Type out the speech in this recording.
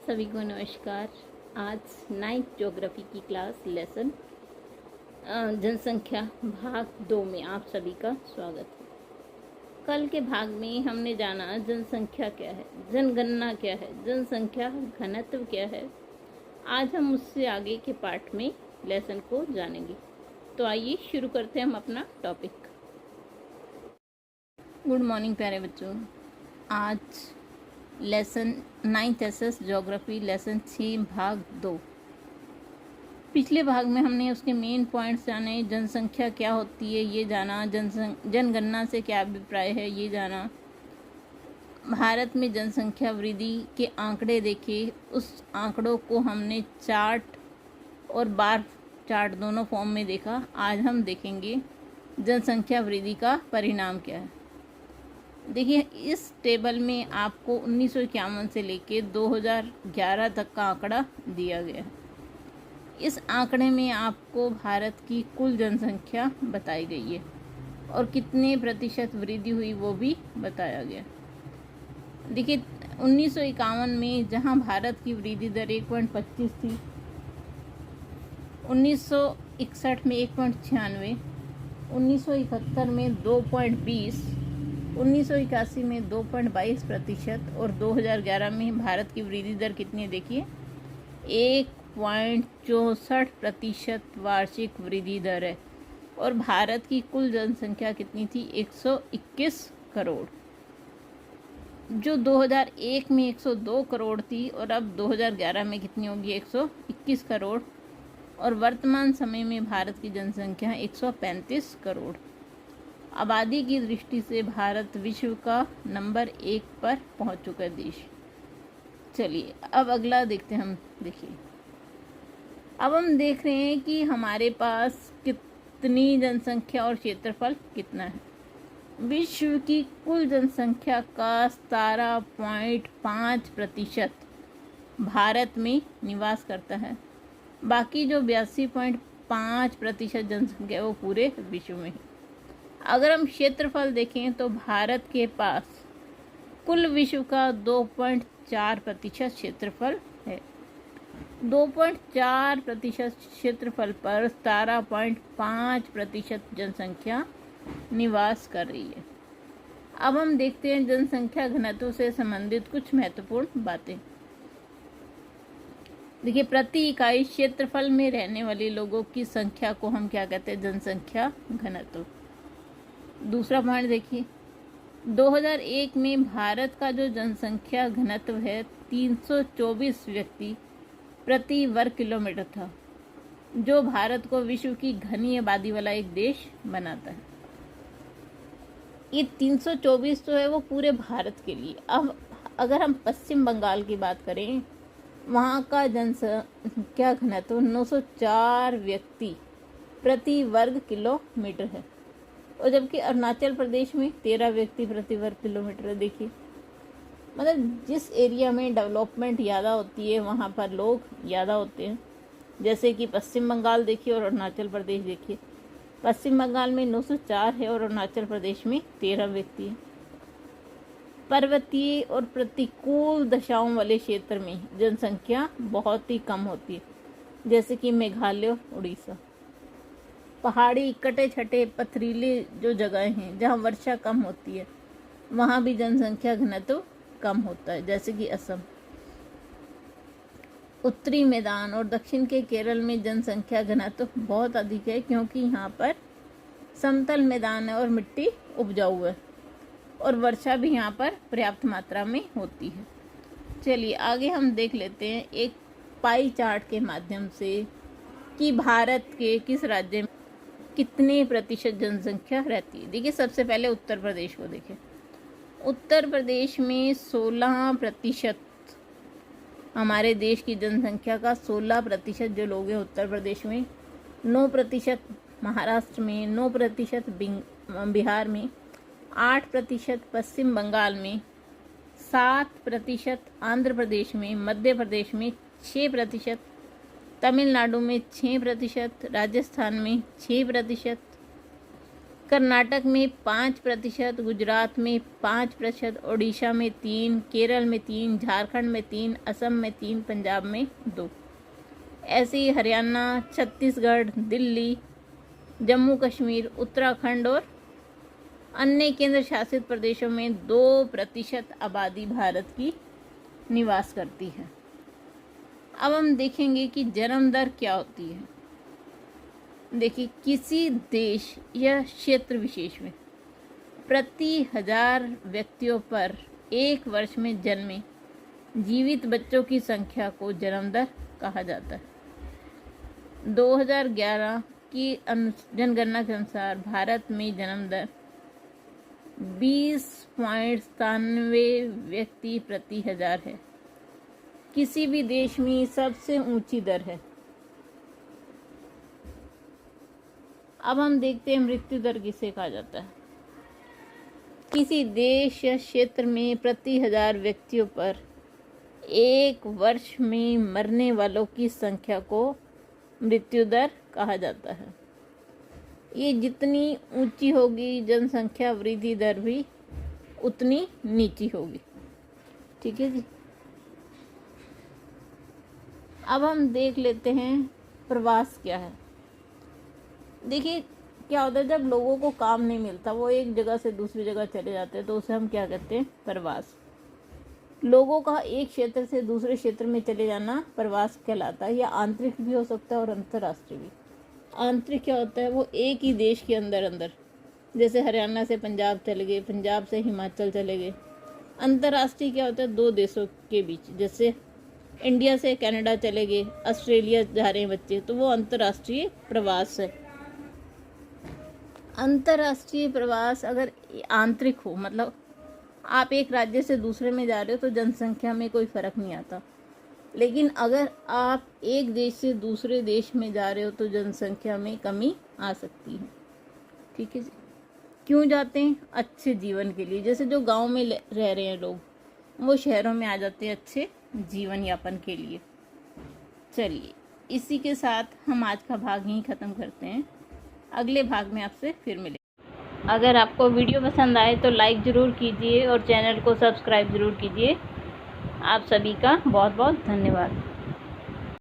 सभी को नमस्कार। आज नाइन्थ ज्योग्राफी की क्लास लेसन जनसंख्या भाग 2 में आप सभी का स्वागत है। कल के भाग में हमने जाना जनसंख्या क्या है, जनगणना क्या है, जनसंख्या घनत्व क्या है। आज हम उससे आगे के पार्ट में लेसन को जानेंगे। तो आइए शुरू करते हैं हम अपना टॉपिक। गुड मॉर्निंग प्यारे बच्चों। आज lesson 9th SS geography lesson 6 भाग 2। पिछले भाग में हमने उसके मेन पॉइंट्स जाने, जनसंख्या क्या होती है ये जाना, जनगणना से क्या अभिप्राय है ये जाना, भारत में जनसंख्या वृद्धि के आंकड़े देखे, उस आंकड़ों को हमने चार्ट और बार चार्ट दोनों फॉर्म में देखा। आज हम देखेंगे जनसंख्या वृद्धि का परिणाम क्या है। देखिए, इस टेबल में आपको 1951 से लेके 2011 तक का आंकड़ा दिया गया है। इस आंकड़े में आपको भारत की कुल जनसंख्या बताई गई है और कितने प्रतिशत वृद्धि हुई वो भी बताया गया। देखिए, 1951 में जहां भारत की वृद्धि दर 1.25 थी, 1961 में 1.96, 1971 में 2.20, 1981 में 2.22% और 2011 में भारत की वृद्धि दर कितनी है देखिए, 1.64% वार्षिक वृद्धि दर है। और भारत की कुल जनसंख्या कितनी थी, 121 करोड़, जो 2001 में 102 करोड़ थी और अब 2011 में कितनी होगी, 121 करोड़। और वर्तमान समय में भारत की जनसंख्या 135 करोड़। आबादी की दृष्टि से भारत विश्व का नंबर 1 पर पहुंच चुका देश। चलिए अब अगला देखते हैं हम। देखिए, अब हम देख रहे हैं कि हमारे पास कितनी जनसंख्या और क्षेत्रफल कितना है। विश्व की कुल जनसंख्या का 17.5% भारत में निवास करता है। बाकी जो 82.5% जनसंख्या वो पूरे विश्व में है। अगर हम क्षेत्रफल देखें तो भारत के पास कुल विश्व का 2.4% क्षेत्रफल है। 2.4% क्षेत्रफल पर 17.5% जनसंख्या निवास कर रही है। अब हम देखते हैं जनसंख्या घनत्व से संबंधित कुछ महत्वपूर्ण बातें। देखिए, प्रति इकाई क्षेत्रफल में रहने वाले लोगों की संख्या को हम क्या कहते हैं, जनसंख्या घनत्व। दूसरा पॉइंट देखिए, 2001 में भारत का जो जनसंख्या घनत्व है 324 व्यक्ति प्रति वर्ग किलोमीटर था, जो भारत को विश्व की घनी आबादी वाला एक देश बनाता है। ये 324 जो है वो पूरे भारत के लिए। अब अगर हम पश्चिम बंगाल की बात करें, वहाँ का जनसंख्या घनत्व 904 व्यक्ति प्रति वर्ग किलोमीटर है, और जबकि अरुणाचल प्रदेश में 13 व्यक्ति प्रति वर्ग किलोमीटर है। देखिए, मतलब जिस एरिया में डेवलपमेंट ज़्यादा होती है वहाँ पर लोग ज़्यादा होते हैं। जैसे कि पश्चिम बंगाल देखिए और अरुणाचल प्रदेश देखिए। पश्चिम बंगाल में 904 है और अरुणाचल प्रदेश में 13 व्यक्ति है। पर्वतीय और प्रतिकूल दशाओं वाले क्षेत्र में जनसंख्या बहुत ही कम होती है, जैसे कि मेघालय और उड़ीसा। पहाड़ी कटे छटे पथरीले जो जगह हैं जहाँ वर्षा कम होती है वहाँ भी जनसंख्या घनत्व कम होता है, जैसे कि असम। उत्तरी मैदान और दक्षिण के केरल में जनसंख्या घनत्व बहुत अधिक है, क्योंकि यहाँ पर समतल मैदान है और मिट्टी उपजाऊ है और वर्षा भी यहाँ पर पर्याप्त मात्रा में होती है। चलिए आगे हम देख लेते हैं एक पाई चार्ट के माध्यम से कि भारत के किस राज्य में कितने प्रतिशत जनसंख्या रहती है। देखिए, सबसे पहले उत्तर प्रदेश को देखें। उत्तर प्रदेश में 16% हमारे देश की जनसंख्या का 16% जो लोग हैं उत्तर प्रदेश में, 9% महाराष्ट्र में, 9% बिहार में, 8% पश्चिम बंगाल में, 7% आंध्र प्रदेश में, मध्य प्रदेश में 6%, तमिलनाडु में 6%, राजस्थान में 6%, कर्नाटक में 5%, गुजरात में 5%, ओडिशा में 3, केरल में 3, झारखंड में 3, असम में 3, पंजाब में 2। ऐसे ही हरियाणा, छत्तीसगढ़, दिल्ली, जम्मू कश्मीर, उत्तराखंड और अन्य केंद्र शासित प्रदेशों में 2% आबादी भारत की निवास करती है। अब हम देखेंगे कि जन्म दर क्या होती है। देखिए, किसी देश या क्षेत्र विशेष में प्रति 1000 व्यक्तियों पर एक वर्ष में जन्मे जीवित बच्चों की संख्या को जन्म दर कहा जाता है। 2011 की जनगणना के अनुसार भारत में जन्म दर 20.97 व्यक्ति प्रति 1000 है। किसी भी देश में सबसे ऊंची दर है। अब हम देखते हैं मृत्यु दर किसे कहा जाता है। किसी देश या क्षेत्र में प्रति 1000 व्यक्तियों पर एक वर्ष में मरने वालों की संख्या को मृत्यु दर कहा जाता है। ये जितनी ऊंची होगी जनसंख्या वृद्धि दर भी उतनी नीची होगी। ठीक है जी। अब हम देख लेते हैं प्रवास क्या है। देखिए, क्या होता है, जब लोगों को काम नहीं मिलता, वो एक जगह से दूसरी जगह चले जाते हैं, तो उसे हम क्या कहते हैं, प्रवास। लोगों का एक क्षेत्र से दूसरे क्षेत्र में चले जाना प्रवास कहलाता है। या आंतरिक भी हो सकता है और अंतर्राष्ट्रीय भी। आंतरिक क्या होता है, वो एक ही देश के अंदर अंदर, जैसे हरियाणा से पंजाब चले गए, पंजाब से हिमाचल चले गए। अंतर्राष्ट्रीय क्या होता है, 2 देशों के बीच, जैसे इंडिया से कनाडा चले गए, ऑस्ट्रेलिया जा रहे हैं बच्चे, तो वो अंतर्राष्ट्रीय प्रवास है। अंतर्राष्ट्रीय प्रवास अगर आंतरिक हो, मतलब आप एक राज्य से दूसरे में जा रहे हो, तो जनसंख्या में कोई फर्क नहीं आता। लेकिन अगर आप एक देश से दूसरे देश में जा रहे हो, तो जनसंख्या में कमी आ सकती है। ठीक है जी। क्यों जाते हैं, अच्छे जीवन के लिए। जैसे जो गांव में रह रहे हैं लोग, वो शहरों में आ जाते हैं अच्छे जीवन यापन के लिए। चलिए, इसी के साथ हम आज का भाग यहीं ख़त्म करते हैं। अगले भाग में आपसे फिर मिलेंगे। अगर आपको वीडियो पसंद आए तो लाइक ज़रूर कीजिए और चैनल को सब्सक्राइब ज़रूर कीजिए। आप सभी का बहुत बहुत धन्यवाद।